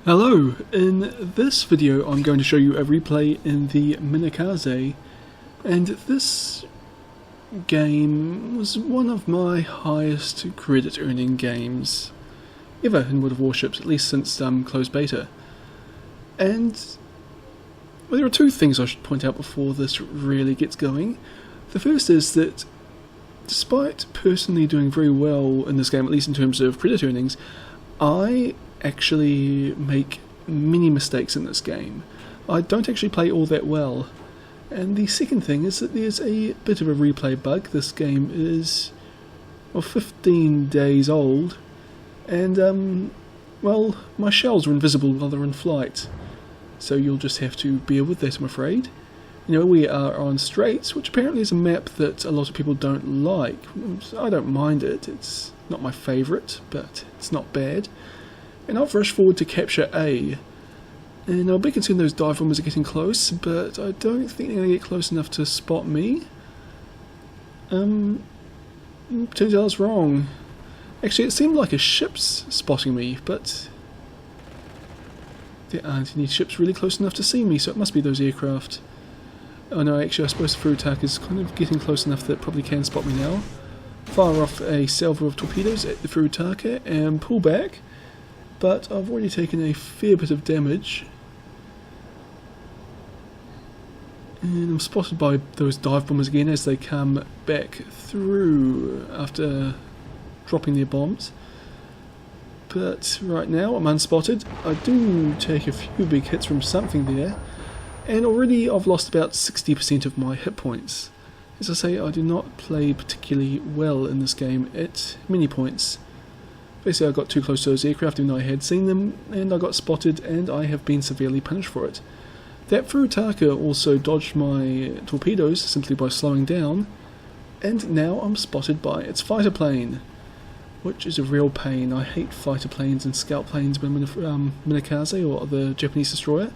Hello, in this video I'm going to show you a replay in the Minekaze, and this game was one of my highest credit earning games ever in World of Warships, at least since closed beta. And well, there are two things I should point out before this really gets going. The first is that despite personally doing very well in this game, at least in terms of credit earnings, I actually make many mistakes in this game. I don't actually play all that well. And the second thing is that there's a bit of a replay bug. This game is 15 days old, and well, my shells are invisible while they're in flight, so you'll just have to bear with that, I'm afraid. You know, we are on Straits, which apparently is a map that a lot of people don't like. I don't mind it. It's not my favourite, but it's not bad. And I've rushed forward to capture A. And I'll be concerned those dive bombers are getting close, but I don't think they're going to get close enough to spot me. Turns out I was wrong. Actually, it seemed like a ship's spotting me, but there aren't any ships really close enough to see me, so it must be those aircraft. Oh no, actually I suppose the Furutaka is kind of getting close enough that it probably can spot me now. Fire off a salvo of torpedoes at the Furutaka and pull back. But I've already taken a fair bit of damage, and I'm spotted by those dive bombers again as they come back through after dropping their bombs. But right now I'm unspotted. I do take a few big hits from something there, and already I've lost about 60% of my hit points. As I say, I do not play particularly well in this game at many points. Basically, I got too close to those aircraft even though I had seen them, and I got spotted, and I have been severely punished for it. That Furutaka also dodged my torpedoes simply by slowing down, and now I'm spotted by its fighter plane, which is a real pain. I hate fighter planes and scout planes when I'm in Minekaze or the Japanese destroyer.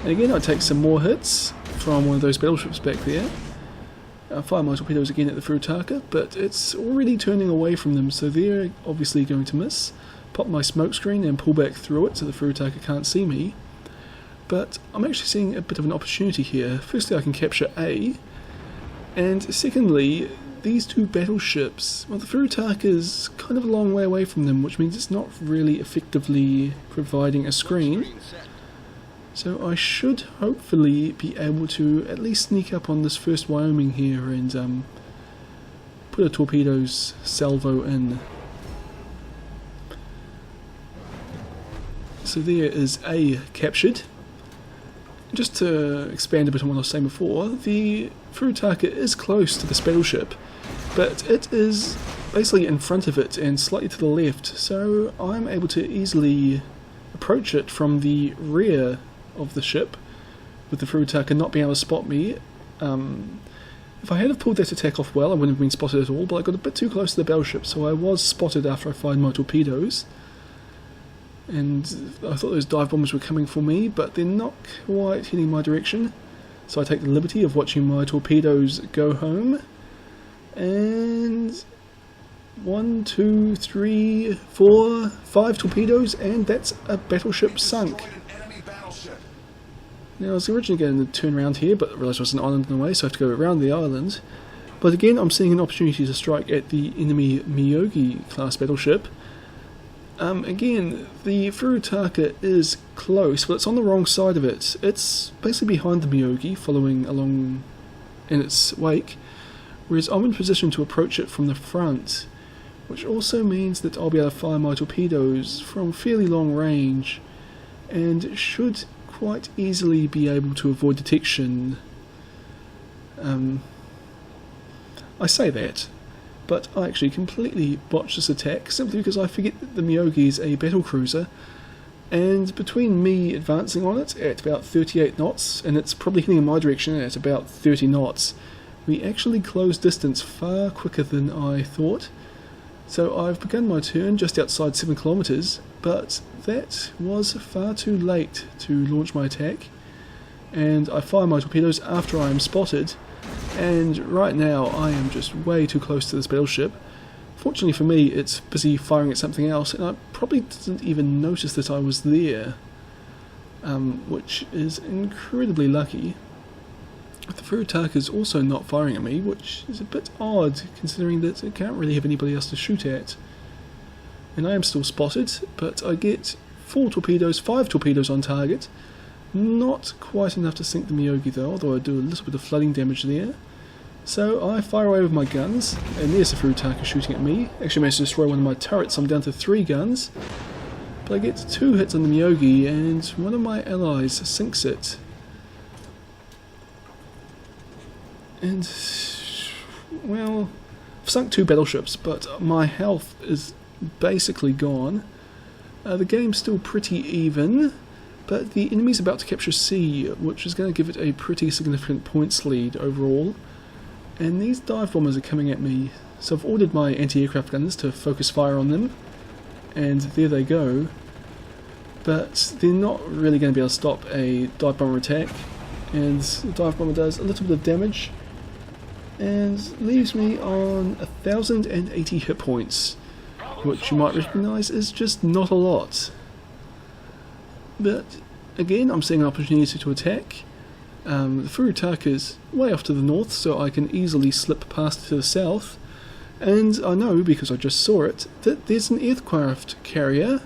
And again, I take some more hits from one of those battleships back there. I fire my torpedoes again at the Furutaka, but it's already turning away from them, so they're obviously going to miss. Pop my smoke screen and pull back through it so the Furutaka can't see me. But I'm actually seeing a bit of an opportunity here. Firstly, I can capture A, and secondly, these two battleships, well, the Furutaka is kind of a long way away from them, which means it's not really effectively providing a screen. So I should hopefully be able to at least sneak up on this first Wyoming here and put a torpedoes salvo in. So there is A captured. Just to expand a bit on what I was saying before, the Furutaka is close to this battleship, but it is basically in front of it and slightly to the left, so I'm able to easily approach it from the rear of the ship, with the Furutaka not being able to spot me. If I had have pulled that attack off well, I wouldn't have been spotted at all, but I got a bit too close to the battleship, so I was spotted after I fired my torpedoes. And I thought those dive bombers were coming for me, but they're not quite heading my direction. So I take the liberty of watching my torpedoes go home. And 1, 2, 3, 4, 5 torpedoes, and that's a battleship sunk. Now, I was originally going to turn around here, but I realised there's an island in the way, so I have to go around the island. But again, I'm seeing an opportunity to strike at the enemy Minekaze-class battleship. Again, the Furutaka is close, but it's on the wrong side of it. It's basically behind the Minekaze, following along in its wake, whereas I'm in position to approach it from the front, which also means that I'll be able to fire my torpedoes from fairly long range, and should quite easily be able to avoid detection. I say that, but I actually completely botched this attack simply because I forget that the Minekaze is a battlecruiser, and between me advancing on it at about 38 knots and it's probably heading in my direction at about 30 knots, we actually closed distance far quicker than I thought. So I've begun my turn just outside 7 kilometers, but that was far too late to launch my attack, and I fire my torpedoes after I am spotted, and right now I am just way too close to this battleship. Fortunately for me, it's busy firing at something else, and I probably didn't even notice that I was there. which is incredibly lucky. The Furutaka is also not firing at me, which is a bit odd considering that it can't really have anybody else to shoot at. And I am still spotted, but I get 5 torpedoes on target. Not quite enough to sink the Miyogi though, although I do a little bit of flooding damage there. So I fire away with my guns, and there's the Furutaka shooting at me. Actually managed to destroy one of my turrets, I'm down to 3 guns. But I get 2 hits on the Miyogi, and one of my allies sinks it. And, well, I've sunk 2 battleships, but my health is basically gone. The game's still pretty even, but the enemy's about to capture C, which is going to give it a pretty significant points lead overall. And these dive bombers are coming at me, so I've ordered my anti-aircraft gunners to focus fire on them, and there they go. But they're not really going to be able to stop a dive bomber attack, and the dive bomber does a little bit of damage, and leaves me on 1,080 hit points, which you might recognise is just not a lot. But again, I'm seeing an opportunity to attack. The Furutaka is way off to the north, so I can easily slip past to the south, and I know, because I just saw it, that there's an aircraft carrier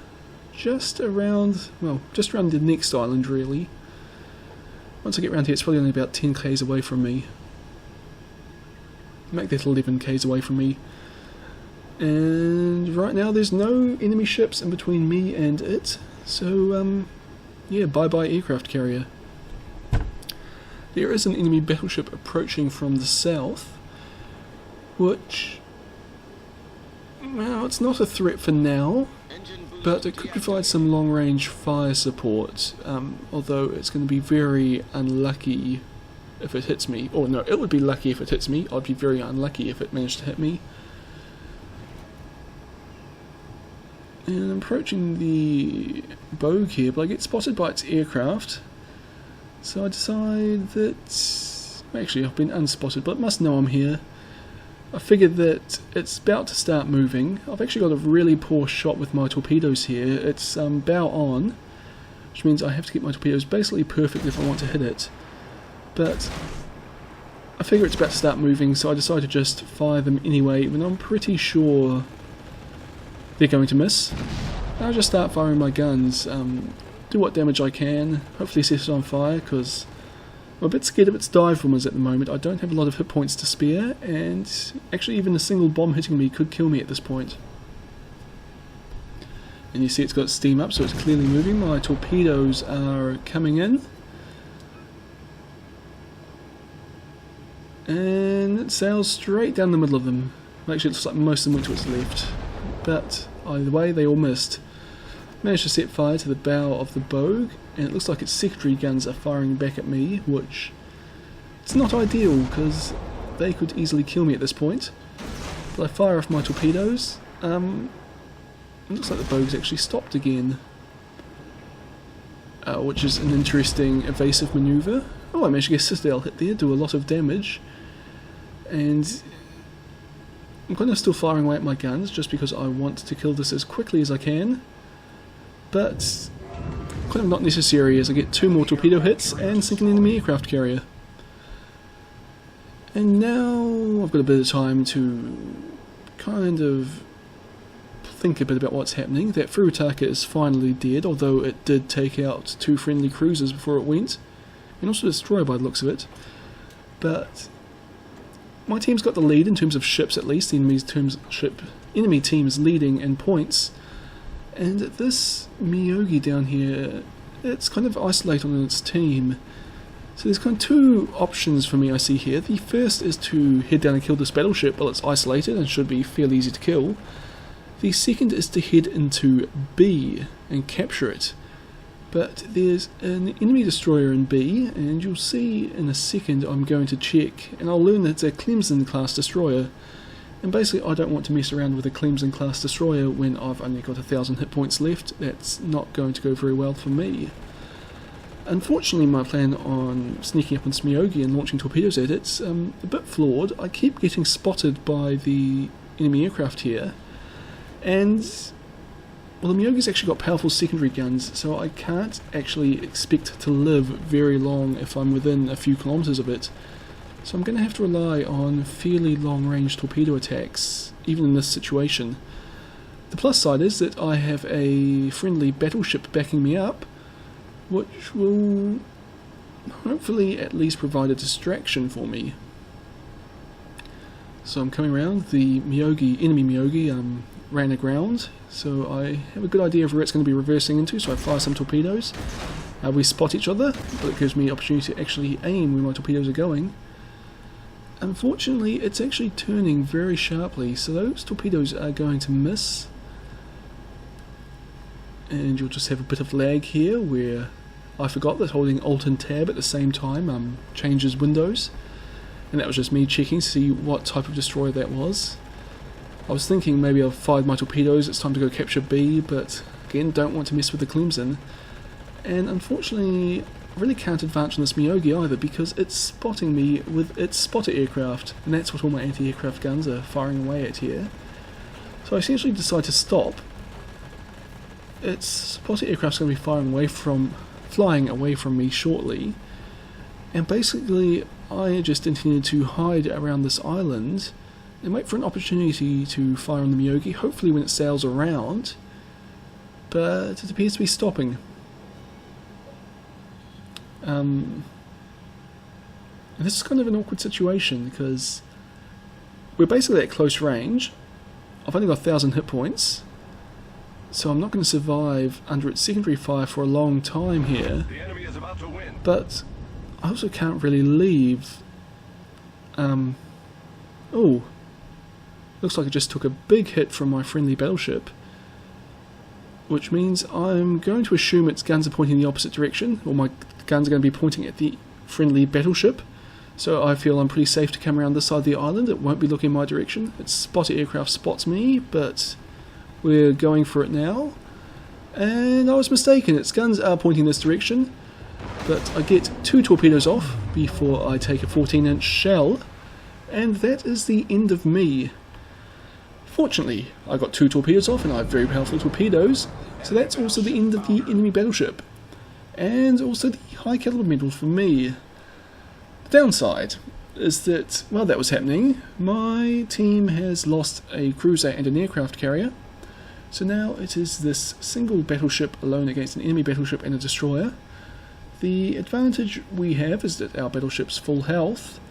just around, well, just around the next island really. Once I get around here, it's probably only about 10 k's away from me. Make that 11 k's away from me. And right now there's no enemy ships in between me and it, so yeah, bye bye aircraft carrier. There is an enemy battleship approaching from the south, which, well, it's not a threat for now, but it could provide some long range fire support, although it's going to be very unlucky if it hits me. Or no, it would be lucky if it hits me. I'd be very unlucky if it managed to hit me. And I'm approaching the Bogue here, but I get spotted by its aircraft. So I decide that, actually I've been unspotted, but it must know I'm here. I figured that it's about to start moving. I've actually got a really poor shot with my torpedoes here. It's bow on, which means I have to get my torpedoes basically perfect if I want to hit it. But I figure it's about to start moving, so I decide to just fire them anyway, when I'm pretty sure they're going to miss. I'll just start firing my guns, do what damage I can, hopefully set it on fire, because I'm a bit scared of its dive bombers at the moment. I don't have a lot of hit points to spare, and actually even a single bomb hitting me could kill me at this point. And you see it's got steam up, so it's clearly moving. My torpedoes are coming in. And it sails straight down the middle of them. Actually, it looks like most of them went to its left. But either way, they all missed. Managed to set fire to the bow of the Bogue, and it looks like its secondary guns are firing back at me, which it's not ideal because they could easily kill me at this point. But I fire off my torpedoes. It looks like the Bogue's actually stopped again, which is an interesting evasive manoeuvre. Oh, I managed to get a Citadel hit there, do a lot of damage, and I'm kind of still firing away at my guns just because I want to kill this as quickly as I can. But kind of not necessary, as I get 2 more torpedo hits and sink an enemy aircraft carrier. And now I've got a bit of time to kind of think a bit about what's happening. That Furutaka is finally dead, although it did take out 2 friendly cruisers before it went, and also destroy by the looks of it. But my team's got the lead in terms of ships, at least. The enemy team is leading in points. And this Miyogi down here, it's kind of isolated on its team. So there's kind of 2 options for me I see here. The first is to head down and kill this battleship while it's isolated and should be fairly easy to kill. The second is to head into B and capture it. But there's an enemy destroyer in B, and you'll see in a second I'm going to check, and I'll learn that it's a Clemson-class destroyer. And basically I don't want to mess around with a Clemson-class destroyer when I've only got 1,000 hit points left. That's not going to go very well for me. Unfortunately, my plan on sneaking up on Miyogi and launching torpedoes at it's a bit flawed. I keep getting spotted by the enemy aircraft here, and well, the Miyogi's actually got powerful secondary guns, so I can't actually expect to live very long if I'm within a few kilometers of it. So I'm going to have to rely on fairly long-range torpedo attacks, even in this situation. The plus side is that I have a friendly battleship backing me up, which will hopefully at least provide a distraction for me. So I'm coming around, the enemy Miyogi ran aground, so I have a good idea of where it's going to be reversing into, so I fire some torpedoes. We spot each other, but it gives me the opportunity to actually aim where my torpedoes are going. Unfortunately, it's actually turning very sharply, so those torpedoes are going to miss. And you'll just have a bit of lag here, where I forgot that holding Alt and Tab at the same time changes windows. And that was just me checking to see what type of destroyer that was. I was thinking maybe I've fired my torpedoes, it's time to go capture B, but again, don't want to mess with the Clemson. And unfortunately, I really can't advance on this Miyogi either, because it's spotting me with its spotter aircraft, and that's what all my anti-aircraft guns are firing away at here. So I essentially decide to stop. Its spotter aircraft's going to be flying away from me shortly, and basically I just intended to hide around this island and wait for an opportunity to fire on the Miyogi, hopefully when it sails around, but it appears to be stopping. And this is kind of an awkward situation because we're basically at close range. I've only got 1,000 hit points, so I'm not going to survive under its secondary fire for a long time here. The enemy is about to win. But I also can't really leave. Oh, looks like I just took a big hit from my friendly battleship, which means I'm going to assume its guns are pointing in the opposite direction, or my guns are going to be pointing at the friendly battleship. So I feel I'm pretty safe to come around this side of the island. It won't be looking in my direction. Its spotter aircraft spots me, but we're going for it now. And I was mistaken, its guns are pointing this direction, but I get 2 torpedoes off before I take a 14-inch shell, and that is the end of me. Fortunately, I got 2 torpedoes off and I have very powerful torpedoes, so that's also the end of the enemy battleship. And also the high caliber medal for me. The downside is that, while that was happening, my team has lost a cruiser and an aircraft carrier, so now it is this single battleship alone against an enemy battleship and a destroyer. The advantage we have is that our battleship's full health.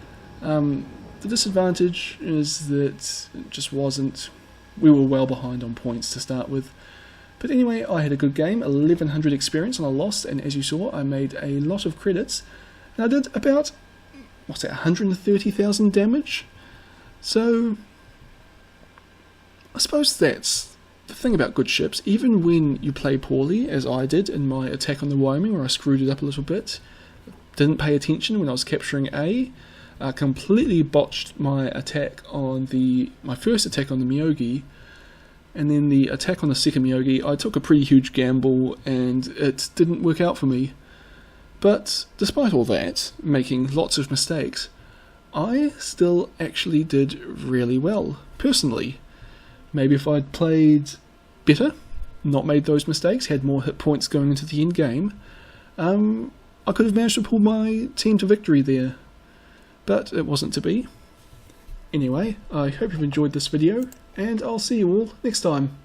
The disadvantage is that it just wasn't... we were well behind on points to start with. But anyway, I had a good game, 1100 experience, and I lost, and as you saw, I made a lot of credits. And I did about, 130,000 damage? So, I suppose that's the thing about good ships. Even when you play poorly, as I did in my attack on the Wyoming, where I screwed it up a little bit, didn't pay attention when I was capturing A, completely botched my attack on my first attack on the Miyogi, and then the attack on the second Miyogi, I took a pretty huge gamble and it didn't work out for me. But despite all that, making lots of mistakes, I still actually did really well, personally. Maybe if I'd played better, not made those mistakes, had more hit points going into the end game, I could have managed to pull my team to victory there. But it wasn't to be. Anyway, I hope you've enjoyed this video, and I'll see you all next time.